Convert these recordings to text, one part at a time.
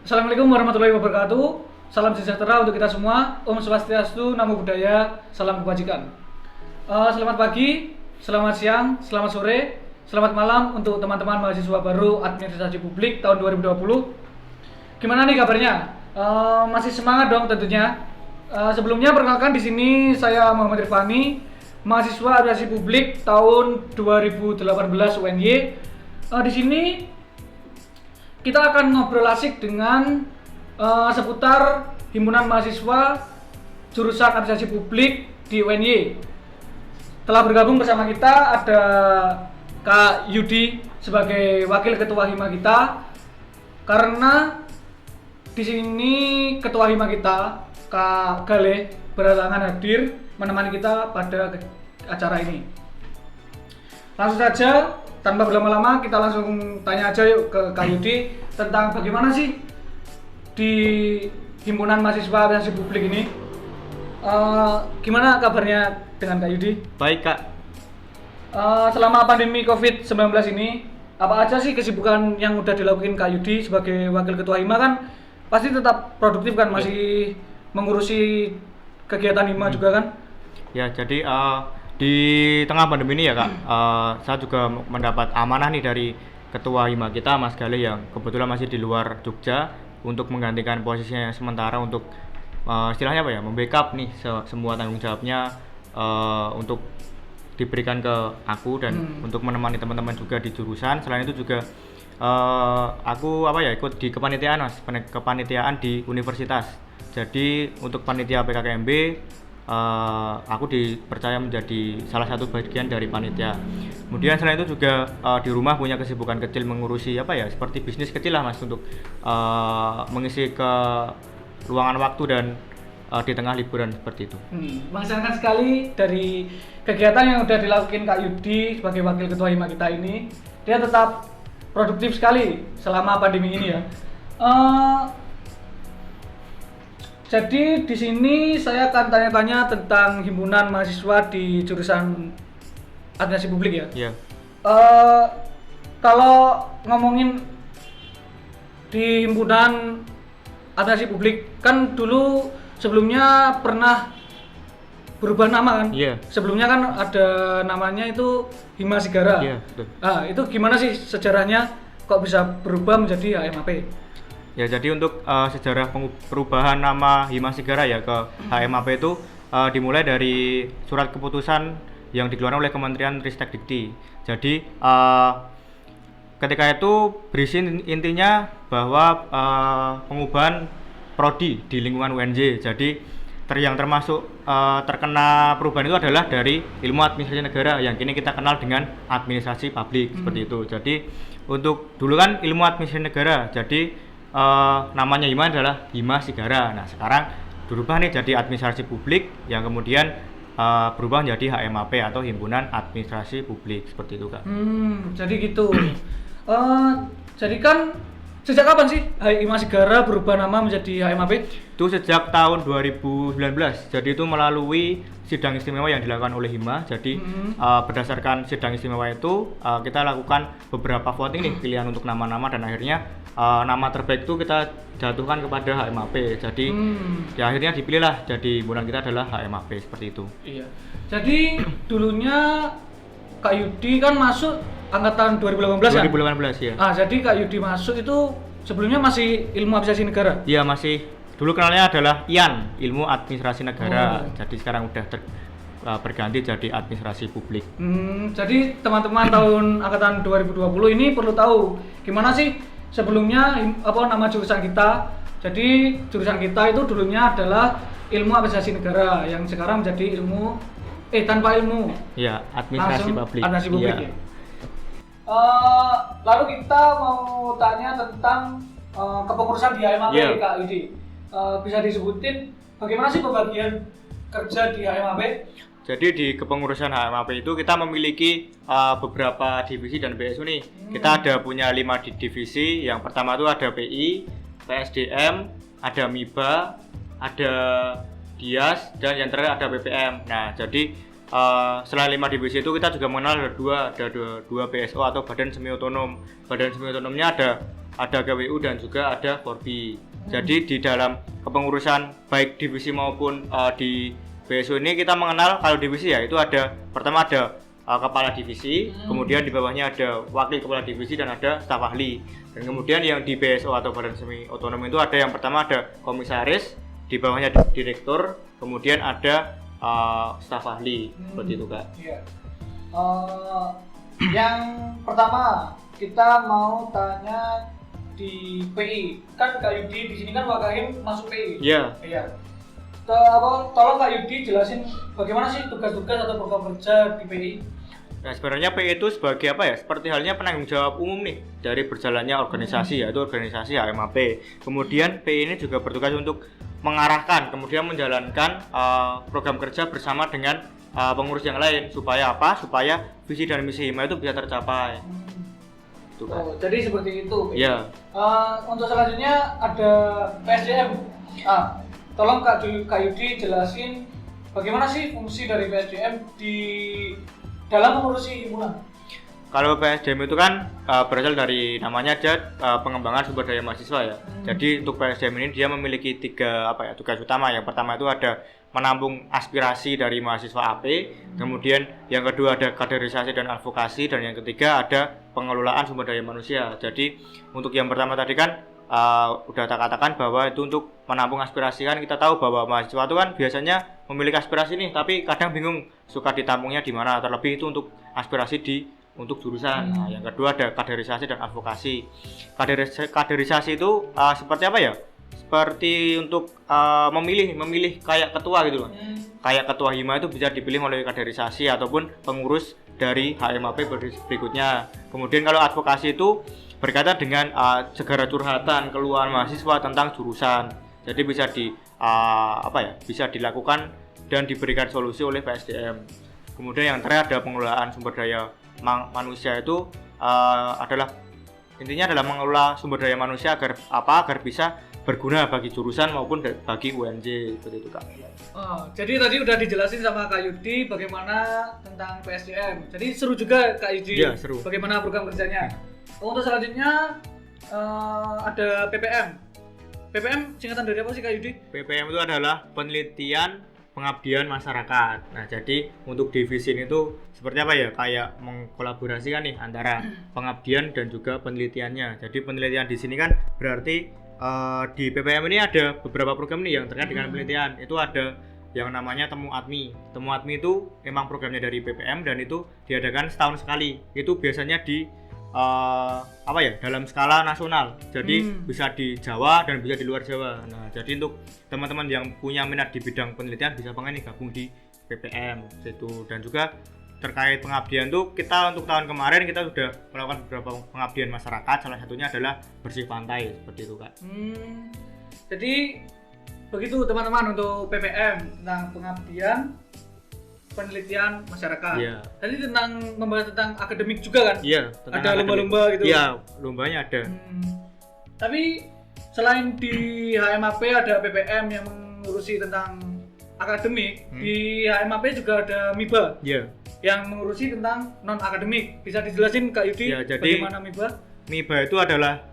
Assalamualaikum warahmatullahi wabarakatuh. Salam sejahtera untuk kita semua. Om Swastiastu, Namo Buddhaya, salam kebajikan. Selamat pagi, selamat siang, selamat sore, selamat malam untuk teman-teman mahasiswa baru Administrasi Publik tahun 2020. Gimana nih kabarnya? Masih semangat dong tentunya. Sebelumnya perkenalkan di sini saya Muhammad Irfani, mahasiswa Administrasi Publik tahun 2018 UNY. Di sini kita akan ngobrol asik dengan seputar himpunan mahasiswa jurusan Administrasi Publik di UNY. Telah bergabung bersama kita ada Kak Yudi sebagai wakil ketua hima kita. Karena di sini ketua hima kita Kak Gale berhalangan hadir menemani kita pada acara ini. Langsung saja, tanpa berlama-lama kita langsung tanya aja yuk ke Kak Yudi tentang bagaimana sih di himpunan mahasiswa Administrasi Publik ini. Gimana kabarnya dengan Kak Yudi? Baik Kak. Selama pandemi COVID-19 ini, apa aja sih kesibukan yang udah dilakukan Kak Yudi sebagai wakil ketua hima? Kan pasti tetap produktif kan, masih mengurusi kegiatan hima juga kan? Ya, jadi di tengah pandemi ini ya Kak, saya juga mendapat amanah nih dari ketua hima kita Mas Gale yang kebetulan masih di luar Jogja untuk menggantikan posisinya sementara untuk istilahnya apa ya, membackup nih semua tanggung jawabnya untuk diberikan ke aku dan untuk menemani teman-teman juga di jurusan. Selain itu juga aku ikut di kepanitiaan Mas, kepanitiaan di universitas. Jadi untuk panitia PKKMB aku dipercaya menjadi salah satu bagian dari panitia. Kemudian selain itu juga di rumah punya kesibukan kecil mengurusi seperti bisnis kecil lah Mas, untuk mengisi ke luangan waktu dan di tengah liburan seperti itu. Mengesankan sekali dari kegiatan yang udah dilakukan Kak Yudi sebagai wakil ketua hima kita ini. Dia tetap produktif sekali selama pandemi ini ya. Jadi di sini saya akan tanya-tanya tentang himpunan mahasiswa di jurusan Administrasi Publik ya. Iya. Kalau ngomongin di himpunan Administrasi Publik kan dulu sebelumnya pernah berubah nama kan? Iya. Sebelumnya kan ada namanya itu Hima Sigara. Iya, betul. Itu gimana sih sejarahnya kok bisa berubah menjadi HMAP? Ya, jadi untuk sejarah perubahan nama Hima Sigara ya ke HMAP itu dimulai dari surat keputusan yang dikeluarkan oleh Kementerian Ristek Dikti. Jadi ketika itu berisi intinya bahwa pengubahan prodi di lingkungan UNJ. Jadi yang termasuk terkena perubahan itu adalah dari ilmu administrasi negara yang kini kita kenal dengan administrasi publik seperti itu. Jadi untuk dulu kan ilmu administrasi negara, jadi namanya Hima adalah Hima Sigara. Nah sekarang berubah nih jadi administrasi publik yang kemudian berubah menjadi HMAP atau Himpunan Administrasi Publik seperti itu Kak. Jadi gitu. Jadi kan sejak kapan sih Hima Sigara berubah nama menjadi HMAP? Itu sejak tahun 2019. Jadi itu melalui sidang istimewa yang dilakukan oleh Hima. Jadi berdasarkan sidang istimewa itu kita lakukan beberapa voting nih, pilihan untuk nama-nama, dan akhirnya nama terbaik itu kita jatuhkan kepada HMAP. Jadi ya akhirnya dipilihlah jadi himpunan kita adalah HMAP seperti itu. Iya. Jadi dulunya Kak Yudi kan masuk angkatan 2018 ya? 2018 ya. Jadi Kak Yudi masuk itu sebelumnya masih ilmu administrasi negara? Iya, masih. Dulu kenalnya adalah IAN, ilmu administrasi negara. Jadi sekarang udah berganti jadi administrasi publik. Jadi teman-teman tahun angkatan 2020 ini perlu tahu gimana sih sebelumnya nama jurusan kita. Jadi jurusan kita itu dulunya adalah ilmu administrasi negara yang sekarang menjadi ilmu tanpa ilmu. Iya, administrasi publik. Administrasi publik. Ya. Lalu kita mau tanya tentang kepengurusan di HMAP Kak Yudi. Bisa disebutin bagaimana sih pembagian kerja di HMAP? Jadi di kepengurusan HMAP itu kita memiliki beberapa divisi dan BSU nih. Kita ada punya 5 divisi. Yang pertama itu ada PI, PSDM, ada MIBA, ada DIAS, dan yang terakhir ada BPM. Nah, jadi selain 5 divisi itu kita juga mengenal ada dua BSO atau badan semi otonom. Badan semi otonomnya ada ada GWU dan juga ada Forbi. Jadi di dalam kepengurusan baik divisi maupun di BSO ini kita mengenal kalau divisi ya itu ada pertama ada kepala divisi, kemudian di bawahnya ada wakil kepala divisi dan ada staf ahli. Dan kemudian yang di BSO atau badan semi otonom itu ada yang pertama ada komisaris, di bawahnya direktur, kemudian ada staf ahli seperti itu Kak. Iya. Yang pertama kita mau tanya di PI, kan Kak Yudi di sini kan Wakahim masuk PI. Iya. Iya. Tolong Kak Yudi jelasin bagaimana sih tugas-tugas atau program kerja di PI. Nah sebenarnya PI itu sebagai apa ya? Seperti halnya penanggung jawab umum nih dari berjalannya organisasi yaitu organisasi HMAP. Kemudian PI ini juga bertugas untuk mengarahkan, kemudian menjalankan program kerja bersama dengan pengurus yang lain supaya apa? Supaya visi dan misi HIMA itu bisa tercapai. Itu kan. Oh, jadi seperti itu. Iya. Untuk selanjutnya ada PSDM. Tolong Kak Yudi jelasin bagaimana sih fungsi dari PSDM di dalam mengurusi himpunan. Kalau PSDM itu kan berasal dari namanya aja pengembangan sumber daya mahasiswa ya. Jadi untuk PSDM ini dia memiliki tugas utama. Yang pertama itu ada menampung aspirasi dari mahasiswa AP, kemudian yang kedua ada kaderisasi dan advokasi, dan yang ketiga ada pengelolaan sumber daya manusia. Jadi untuk yang pertama tadi kan udah tak katakan bahwa itu untuk menampung aspirasi. Kan kita tahu bahwa mahasiswa itu kan biasanya memiliki aspirasi nih, tapi kadang bingung suka ditampungnya di mana, terlebih itu untuk aspirasi untuk jurusan. Nah, yang kedua ada kaderisasi dan advokasi. Kaderisasi itu seperti apa ya? Seperti untuk memilih kayak ketua gitu loh. Kayak ketua HIMA itu bisa dipilih melalui kaderisasi ataupun pengurus dari HMAP berikutnya. Kemudian kalau advokasi itu berkaitan dengan segala curhatan keluhan mahasiswa tentang jurusan. Jadi bisa bisa dilakukan dan diberikan solusi oleh PSDM. Kemudian yang terakhir ada pengelolaan sumber daya manusia itu intinya adalah mengelola sumber daya manusia agar bisa berguna bagi jurusan maupun bagi UNJ seperti itu Kak. Jadi tadi udah dijelasin sama Kak Yudi bagaimana tentang PSDM. Jadi seru juga Kak Yudi. Iya, seru. Bagaimana program kerjanya. Untuk selanjutnya ada PPM. PPM singkatan dari apa sih Kak Yudi? PPM itu adalah penelitian pengabdian masyarakat. Nah, jadi untuk divisi ini tuh seperti apa ya? Kayak mengkolaborasikan nih antara pengabdian dan juga penelitiannya. Jadi penelitian di sini kan berarti di PPM ini ada beberapa program nih yang terkait dengan penelitian. Itu ada yang namanya Temu Admi. Temu Admi itu memang programnya dari PPM dan itu diadakan setahun sekali. Itu biasanya di dalam skala nasional. Jadi bisa di Jawa dan bisa di luar Jawa. Nah, jadi untuk teman-teman yang punya minat di bidang penelitian bisa banget nih gabung di PPM situ. Dan juga terkait pengabdian tuh kita untuk tahun kemarin kita sudah melakukan beberapa pengabdian masyarakat, salah satunya adalah bersih pantai seperti itu Kak. Jadi begitu teman-teman untuk PPM tentang pengabdian penelitian masyarakat. Iya. Tadi membahas tentang akademik juga kan? Iya. Ada lomba-lomba gitu. Iya, lombanya ada. Tapi selain di HMAP ada PPM yang mengurusi tentang akademik, di HMAP juga ada MIBA. Iya. Yang mengurusi tentang non akademik. Bisa dijelasin Kak Yudi bagaimana MIBA? MIBA itu adalah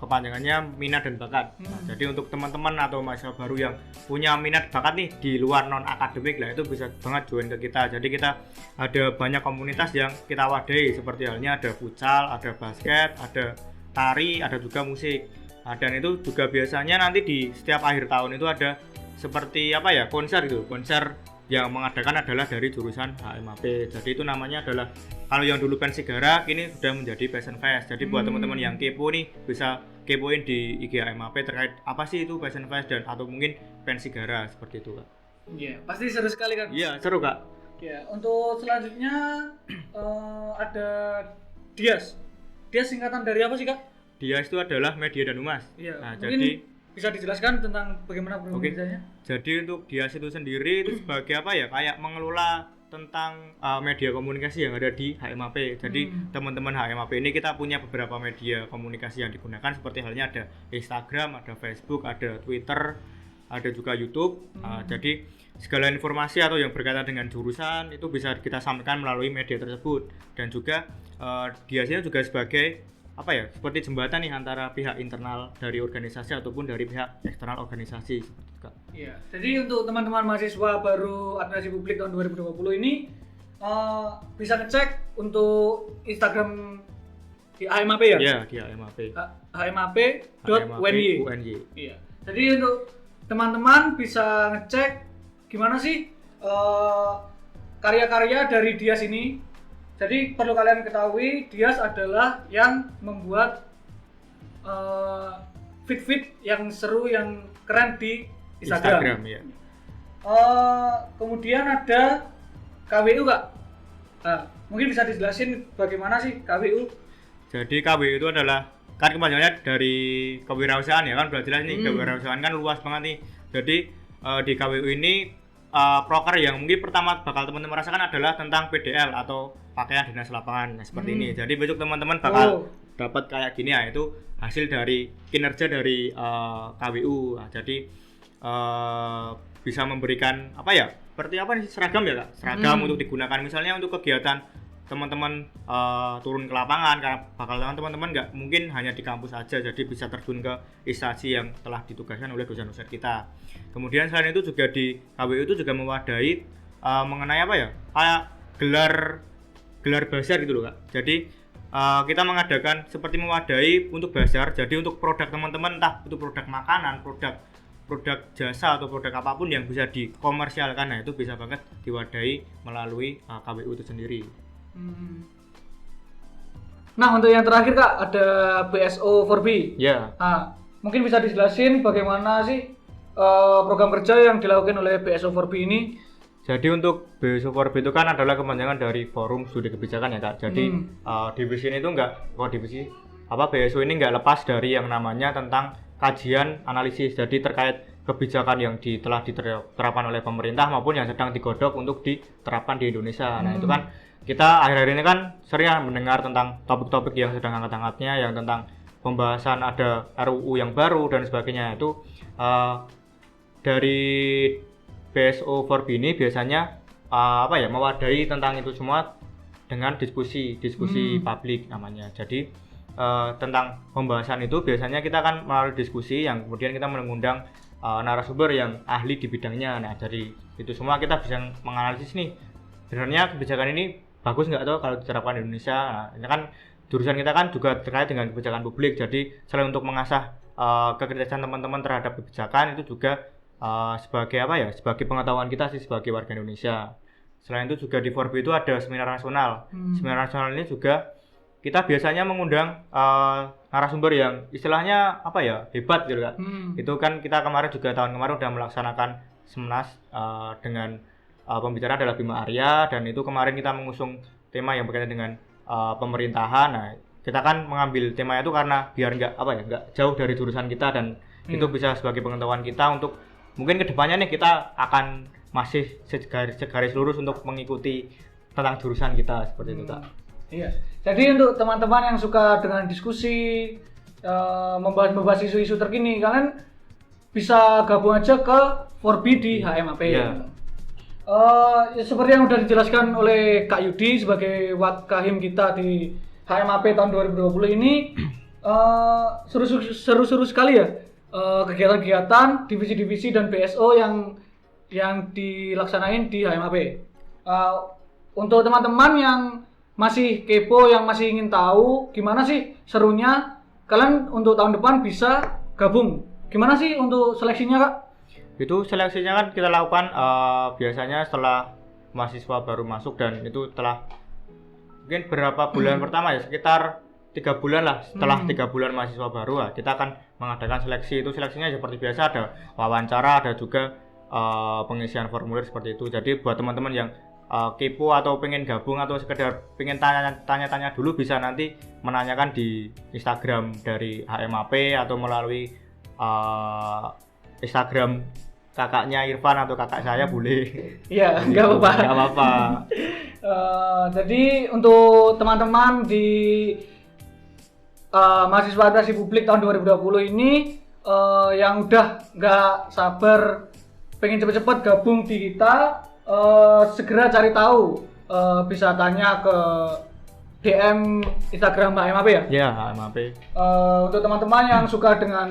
kepanjangannya minat dan bakat. Nah, jadi untuk teman-teman atau mahasiswa baru yang punya minat bakat nih di luar non akademik lah itu bisa banget join ke kita. Jadi kita ada banyak komunitas yang kita wadahi seperti halnya ada futsal, ada basket, ada tari, ada juga musik. Nah, dan itu juga biasanya nanti di setiap akhir tahun itu ada seperti konser gitu. Konser yang mengadakan adalah dari jurusan HMAP. Jadi itu namanya adalah kalau yang dulu Pensigara kini sudah menjadi Passion Fest. Jadi buat teman-teman yang kepo nih bisa kepoin di IG HMAP terkait apa sih itu Passion Fest dan atau mungkin Pensigara seperti itu Kak. Iya, pasti seru sekali kan? Iya, seru Kak. Ya, untuk selanjutnya ada DIAS. DIAS singkatan dari apa sih Kak? DIAS itu adalah Media dan Humas. Iya. Nah, mungkin jadi bisa dijelaskan tentang bagaimana program kerjanya? Jadi untuk DIAS itu sendiri itu sebagai kayak mengelola tentang media komunikasi yang ada di HMAP. Jadi teman-teman HMAP ini kita punya beberapa media komunikasi yang digunakan seperti halnya ada Instagram, ada Facebook, ada Twitter, ada juga YouTube. Jadi segala informasi atau yang berkaitan dengan jurusan itu bisa kita sampaikan melalui media tersebut. Dan juga DIAS ini juga sebagai apa ya, seperti jembatan nih antara pihak internal dari organisasi ataupun dari pihak eksternal organisasi. Iya. Jadi untuk teman-teman mahasiswa baru administrasi publik tahun 2020 ini bisa ngecek untuk Instagram di HMAP ya? Iya, di HMAP. HMAP.UNY. Iya. Jadi untuk teman-teman bisa ngecek gimana sih karya-karya dari Dias ini. Jadi perlu kalian ketahui, Dias adalah yang membuat feed-feed yang seru, yang keren di Instagram. Ya. Kemudian ada KWU Kak. Nah, mungkin bisa dijelasin bagaimana sih KWU? Jadi KWU itu adalah kan kepanjangannya dari kewirausahaan ya kan, udah jelas nih. Kewirausahaan kan luas banget nih. Jadi di KWU ini proker yang mungkin pertama bakal teman-teman rasakan adalah tentang PDL atau pakaian dinas lapangan seperti ini. Jadi besok teman-teman bakal dapat kayak gini ya, itu hasil dari kinerja dari KWU. Nah, jadi bisa memberikan apa ya? Seperti apa nih, seragam ya Kak? Seragam untuk digunakan misalnya untuk kegiatan teman-teman turun ke lapangan, karena bakal teman-teman nggak mungkin hanya di kampus saja, jadi bisa terjun ke instansi yang telah ditugaskan oleh dosen-dosen kita. Kemudian selain itu juga di KWU itu juga mewadahi mengenai apa ya, kayak gelar bazar gitu loh Kak. Jadi kita mengadakan seperti mewadahi untuk bazar, jadi untuk produk teman-teman, entah itu produk makanan, produk jasa atau produk apapun yang bisa dikomersialkan, nah itu bisa banget diwadahi melalui KWU itu sendiri. Nah, untuk yang terakhir Kak, ada BSO 4B. Ya. Nah, mungkin bisa dijelasin bagaimana sih program kerja yang dilakukan oleh BSO 4B ini? Jadi untuk BSO 4B itu kan adalah kepanjangan dari Forum Studi Kebijakan ya Kak. Jadi divisi ini tuh BSO ini nggak lepas dari yang namanya tentang kajian analisis. Jadi terkait kebijakan yang telah diterapkan oleh pemerintah maupun yang sedang digodok untuk diterapkan di Indonesia. Nah, itu kan kita akhir-akhir ini kan sering mendengar tentang topik-topik yang sedang hangat-hangatnya, yang tentang pembahasan ada RUU yang baru dan sebagainya. Itu dari BSO 4B ini biasanya mewadahi tentang itu semua dengan diskusi publik namanya. Jadi tentang pembahasan itu biasanya kita akan melalui diskusi yang kemudian kita mengundang narasumber yang ahli di bidangnya. Nah, dari itu semua kita bisa menganalisis nih, sebenarnya kebijakan ini bagus nggak tuh kalau diterapkan di Indonesia. Nah, ini kan jurusan kita kan juga terkait dengan kebijakan publik. Jadi selain untuk mengasah kekritisan teman-teman terhadap kebijakan, itu juga sebagai pengetahuan kita sih sebagai warga Indonesia. Selain itu juga di 4B itu ada seminar nasional. Seminar nasional ini juga kita biasanya mengundang narasumber yang istilahnya hebat gitu kan. Itu kan kita tahun kemarin udah melaksanakan Semnas dengan pembicara adalah Bima Arya, dan itu kemarin kita mengusung tema yang berkaitan dengan pemerintahan. Nah, kita kan mengambil tema itu karena biar nggak jauh dari jurusan kita, dan itu bisa sebagai pengetahuan kita untuk mungkin kedepannya nih kita akan masih segaris lurus untuk mengikuti tentang jurusan kita seperti itu Kak. Iya. Jadi untuk teman-teman yang suka dengan diskusi, membahas isu-isu terkini, kalian bisa gabung aja ke 4B di HMAP. Yeah. Seperti yang sudah dijelaskan oleh Kak Yudi sebagai Wakahim kita di HMAP tahun 2020 ini, seru-seru sekali ya kegiatan-kegiatan divisi-divisi dan BSO yang dilaksanain di HMAP. Untuk teman-teman yang masih kepo, yang masih ingin tahu gimana sih serunya, kalian untuk tahun depan bisa gabung. Gimana sih untuk seleksinya Kak? Itu seleksinya kan kita lakukan biasanya setelah mahasiswa baru masuk, dan itu telah mungkin berapa bulan pertama ya, sekitar 3 bulan lah setelah 3 bulan mahasiswa baru lah, kita akan mengadakan seleksi. Itu seleksinya seperti biasa, ada wawancara, ada juga pengisian formulir seperti itu. Jadi buat teman-teman yang kepo atau pengen gabung atau sekedar pengen tanya-tanya dulu, bisa nanti menanyakan di Instagram dari HMAP atau melalui Instagram kakaknya Irfan atau kakak saya boleh. Iya, nggak apa-apa. Jadi untuk teman-teman di mahasiswa administrasi publik tahun 2020 ini yang udah nggak sabar pengen cepet-cepet gabung di kita, segera cari tahu, bisa tanya ke DM Instagram HMAP ya. Ya, HMAP. Untuk teman-teman yang suka dengan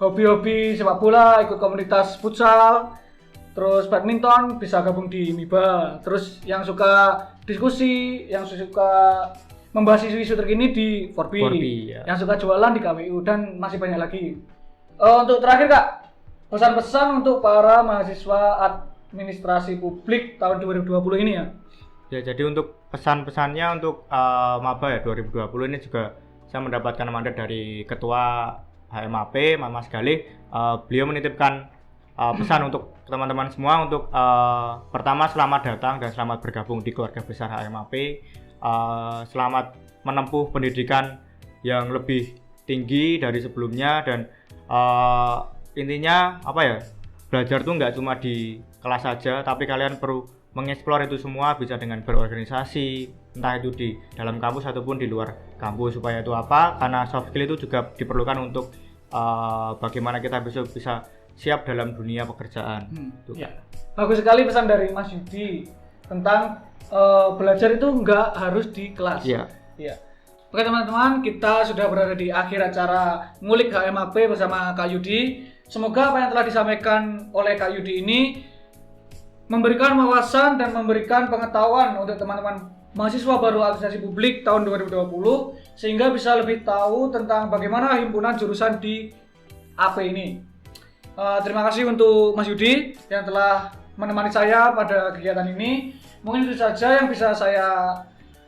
hobi-hobi sepak bola, ikut komunitas futsal, terus badminton bisa gabung di MIBA. Terus yang suka diskusi, yang suka membahas isu-isu terkini di Forbi, ya. yang suka jualan di KWU dan masih banyak lagi. Untuk terakhir Kak, pesan-pesan untuk para mahasiswa administrasi publik tahun 2020 ini ya. Ya, jadi untuk pesan-pesannya untuk maba ya 2020 ini juga saya mendapatkan mandat dari Ketua HMAP, Mas Galih. Beliau menitipkan pesan untuk teman-teman semua untuk pertama selamat datang dan selamat bergabung di keluarga besar HMAP. Selamat menempuh pendidikan yang lebih tinggi dari sebelumnya dan intinya apa ya, belajar tuh nggak cuma di kelas saja, tapi kalian perlu mengeksplor itu semua, bisa dengan berorganisasi, entah itu di dalam kampus ataupun di luar kampus. Supaya itu apa? Karena soft skill itu juga diperlukan untuk bagaimana kita bisa siap dalam dunia pekerjaan. Ya. Bagus sekali pesan dari Mas Yudi tentang belajar itu nggak harus di kelas. Iya. Ya. Oke teman-teman, kita sudah berada di akhir acara Ngulik HMAP bersama Kak Yudi. Semoga apa yang telah disampaikan oleh Kak Yudi ini memberikan wawasan dan memberikan pengetahuan untuk teman-teman mahasiswa baru administrasi publik tahun 2020 sehingga bisa lebih tahu tentang bagaimana himpunan jurusan di AP ini. Terima kasih untuk Mas Yudi yang telah menemani saya pada kegiatan ini. Mungkin itu saja yang bisa saya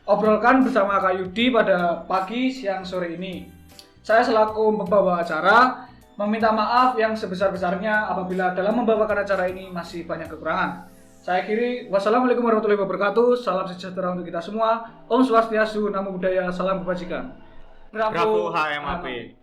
obrolkan bersama Kak Yudi pada pagi, siang, sore ini. Saya selaku pembawa acara meminta maaf yang sebesar-besarnya apabila dalam membawakan acara ini masih banyak kekurangan. Saya akhiri, wassalamualaikum warahmatullahi wabarakatuh. Salam sejahtera untuk kita semua. Om Swastiastu, Namo Buddhaya, salam kebajikan. Bravo HMAP.